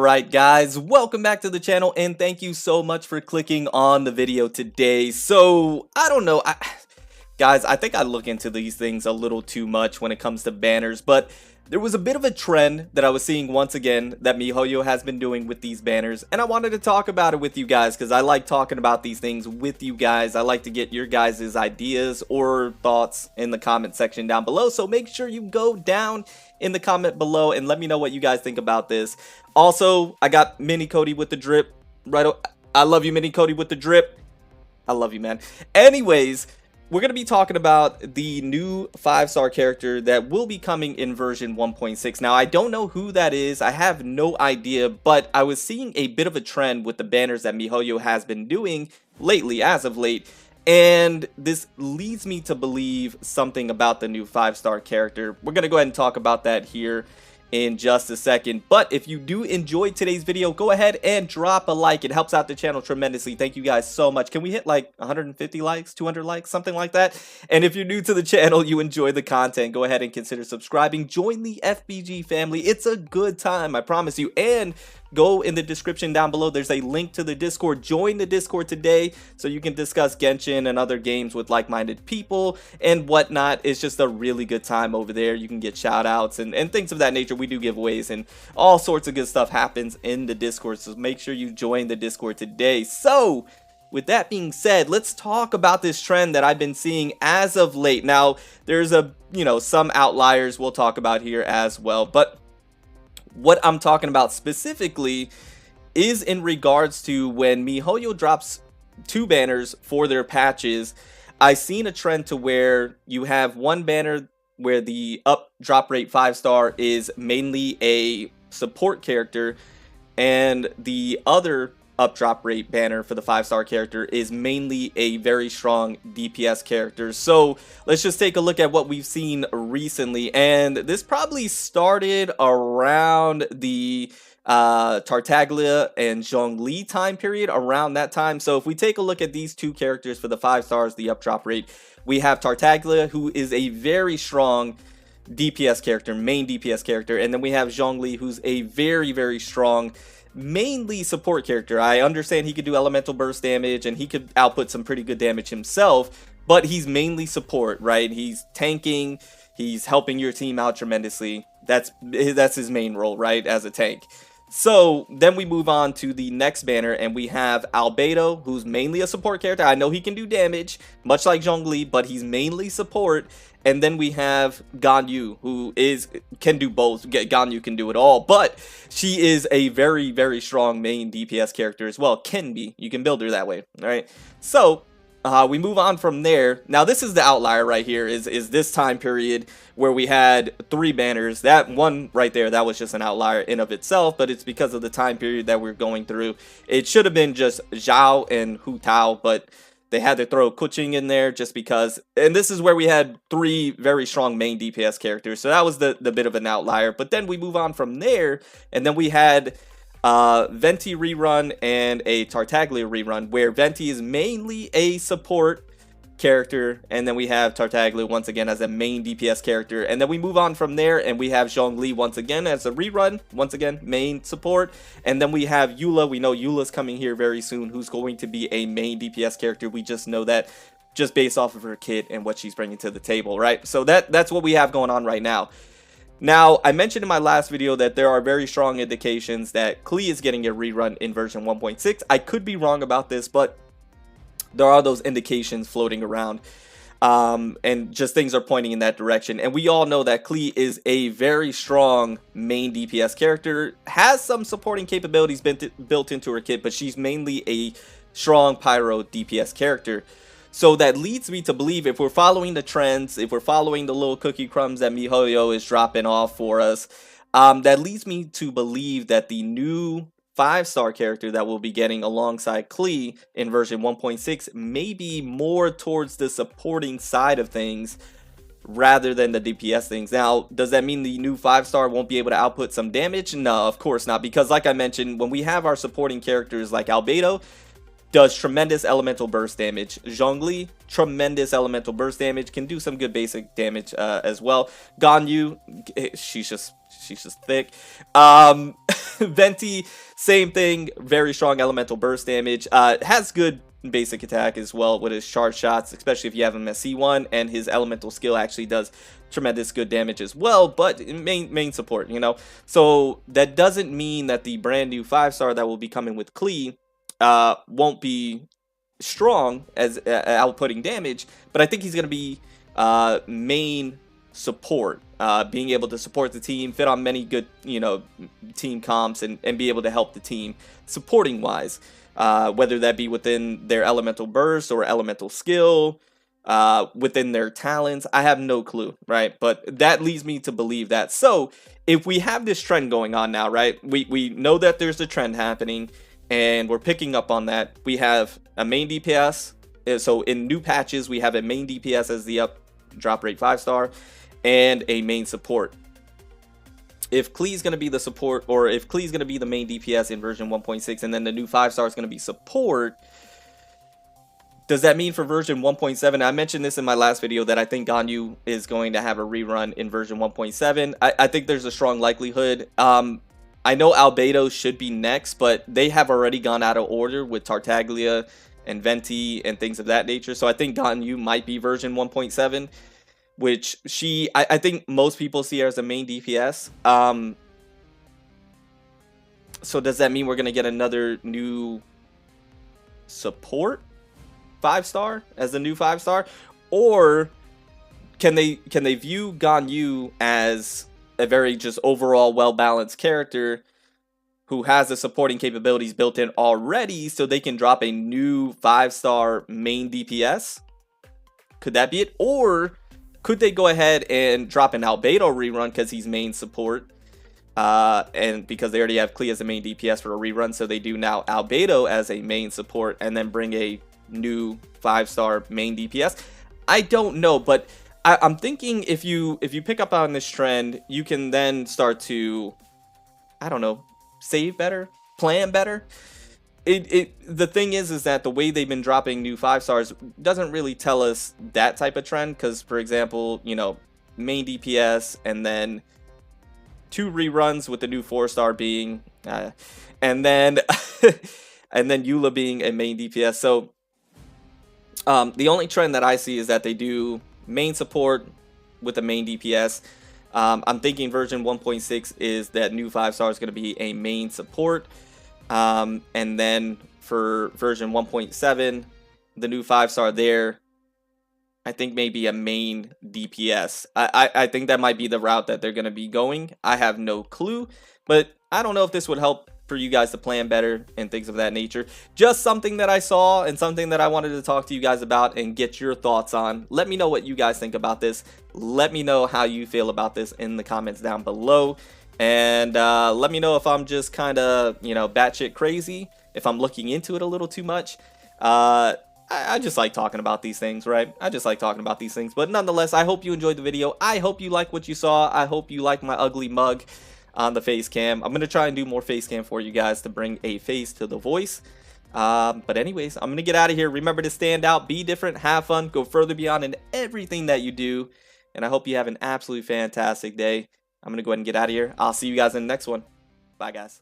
Alright guys, welcome back to the channel and thank you so much for clicking on the video today. So, I don't know, guys, I think I look into these things a little too much when it comes to banners, but there was a bit of a trend that I was seeing once again that MiHoYo has been doing with these banners, and I wanted to talk about it with you guys because I like talking about these things with you guys. I like to get your guys' ideas or thoughts in the comment section down below, so make sure you go down in the comment below and let me know what you guys think about this. Also, I got Mini Cody with the drip. I love you, Mini Cody with the drip. I love you, man. Anyways, we're going to be talking about the new 5-star character that will be coming in version 1.6. Now, I don't know who that is. I have no idea, but I was seeing a bit of a trend with the banners that MiHoYo has been doing lately, as of late. And this leads me to believe something about the new 5-star character. We're going to go ahead and talk about that here in just a second. But if you do enjoy today's video, go ahead and drop a like. It helps out the channel tremendously. Thank you guys so much. Can we hit like 150 likes, 200 likes, something like that? And if you're new to the channel, you enjoy the content, go ahead and consider subscribing. Join the FBG family. It's a good time, I promise you. And go in the description down below. There's a link to the Discord. Join the Discord today so you can discuss Genshin and other games with like-minded people and whatnot. It's just a really good time over there. You can get shout outs and things of that nature. We do giveaways and all sorts of good stuff happens in the Discord. So make sure you join the Discord today. So with that being said, let's talk about this trend that I've been seeing as of late. Now, there's some outliers we'll talk about here as well, but what I'm talking about specifically is in regards to when MiHoYo drops 2 banners for their patches. I've seen a trend to where you have one banner where the up drop rate 5-star is mainly a support character, and the other up drop rate banner for the 5-star character is mainly a very strong DPS character. So let's just take a look at what we've seen recently, and this probably started around the Tartaglia and Zhongli time period, around that time. So if we take a look at these 2 characters for the 5 stars, the up drop rate, we have Tartaglia, who is a very strong DPS character, main DPS character, and then we have Zhongli, who's a very, very strong mainly support character. I understand he could do elemental burst damage and he could output some pretty good damage himself, but he's mainly support, right? He's tanking, he's helping your team out tremendously. That's his main role, right, as a tank. So then we move on to the next banner and we have Albedo, who's mainly a support character. I know he can do damage, much like Zhongli, but he's mainly support. And then we have Ganyu, who can do both. Ganyu can do it all, but she is a very, very strong main DPS character as well. Can be. You can build her that way, all right? So we move on from there. Now, this is the outlier right here, is this time period where we had 3 banners. That one right there, that was just an outlier in of itself, but it's because of the time period that we're going through. It should have been just Zhao and Hu Tao, but they had to throw Kuching in there just because. And this is where we had 3 very strong main DPS characters. So that was the bit of an outlier. But then we move on from there. And then we had Venti rerun and a Tartaglia rerun, where Venti is mainly a support character, and then we have Tartaglia once again as a main DPS character. And then we move on from there and we have Zhongli once again as a rerun, once again main support. And then we have Eula. We know Eula's coming here very soon, who's going to be a main DPS character. We just know that just based off of her kit and what she's bringing to the table, right? So that's what we have going on right now. Now, I mentioned in my last video that there are very strong indications that Klee is getting a rerun in version 1.6. I could be wrong about this, but there are those indications floating around, and just things are pointing in that direction. And we all know that Klee is a very strong main DPS character, has some supporting capabilities built into her kit, but she's mainly a strong pyro DPS character. So that leads me to believe, if we're following the trends, if we're following the little cookie crumbs that MiHoYo is dropping off for us, that leads me to believe that the new 5-star character that we'll be getting alongside Klee in version 1.6 may be more towards the supporting side of things rather than the DPS things. Now, does that mean the new 5-star won't be able to output some damage? No, of course not, because like I mentioned, when we have our supporting characters like Albedo, does tremendous elemental burst damage. Zhongli, tremendous elemental burst damage, can do some good basic damage as well. Ganyu, she's just thick. Venti, same thing, very strong elemental burst damage. Has good basic attack as well with his charge shots, especially if you have him at C1, and his elemental skill actually does tremendous good damage as well, but main support, you know. So that doesn't mean that the brand new 5-star that will be coming with Klee won't be strong as outputting damage, but I think he's going to be main support, being able to support the team, fit on many good, you know, team comps, and be able to help the team supporting wise, whether that be within their elemental burst or elemental skill, within their talents. I have no clue, right? But that leads me to believe that. So if we have this trend going on now, right, we know that there's a trend happening, and we're picking up on that. We have a main DPS. So in new patches, we have a main DPS as the up drop rate 5-star, and a main support. If Klee's going to be the support, or if Klee's going to be the main DPS in version 1.6, and then the new 5-star is going to be support, does that mean for version 1.7? I mentioned this in my last video that I think Ganyu is going to have a rerun in version 1.7. I think there's a strong likelihood. I know Albedo should be next, but they have already gone out of order with Tartaglia and Venti and things of that nature. So I think Ganyu might be version 1.7, which I think most people see her as a main DPS. So does that mean we're going to get another new support 5-star as the new 5-star? Or can they view Ganyu as a very just overall well-balanced character who has the supporting capabilities built in already, so they can drop a new 5-star main DPS? Could that be it? Or could they go ahead and drop an Albedo rerun because he's main support, and because they already have Klee as a main DPS for a rerun, so they do now Albedo as a main support and then bring a new 5-star main DPS? I don't know, but I'm thinking if you pick up on this trend, you can then start to, I don't know, save better, plan better. The thing is that the way they've been dropping new 5-stars doesn't really tell us that type of trend, because for example, you know, main DPS and then 2 reruns with the new 4-star being and then and then Eula being a main DPS. So the only trend that I see is that they do main support with a main DPS. I'm thinking version 1.6 is that new 5-star is going to be a main support, and then for version 1.7, the new 5-star there, I think maybe a main DPS. I think that might be the route that they're going to be going. I have no clue, but I don't know if this would help for you guys to plan better and things of that nature. Just something that I saw and something that I wanted to talk to you guys about and get your thoughts on. Let me know what you guys think about this. Let me know how you feel about this in the comments down below. And let me know if I'm just kind of, you know, batshit crazy, if I'm looking into it a little too much. I just like talking about these things, right? I just like talking about these things. But nonetheless, I hope you enjoyed the video. I hope you like what you saw. I hope you like my ugly mug on the face cam. I'm going to try and do more face cam for you guys to bring a face to the voice. But anyways, I'm going to get out of here. Remember to stand out, be different, have fun, go further beyond in everything that you do. And I hope you have an absolutely fantastic day. I'm going to go ahead and get out of here. I'll see you guys in the next one. Bye, guys.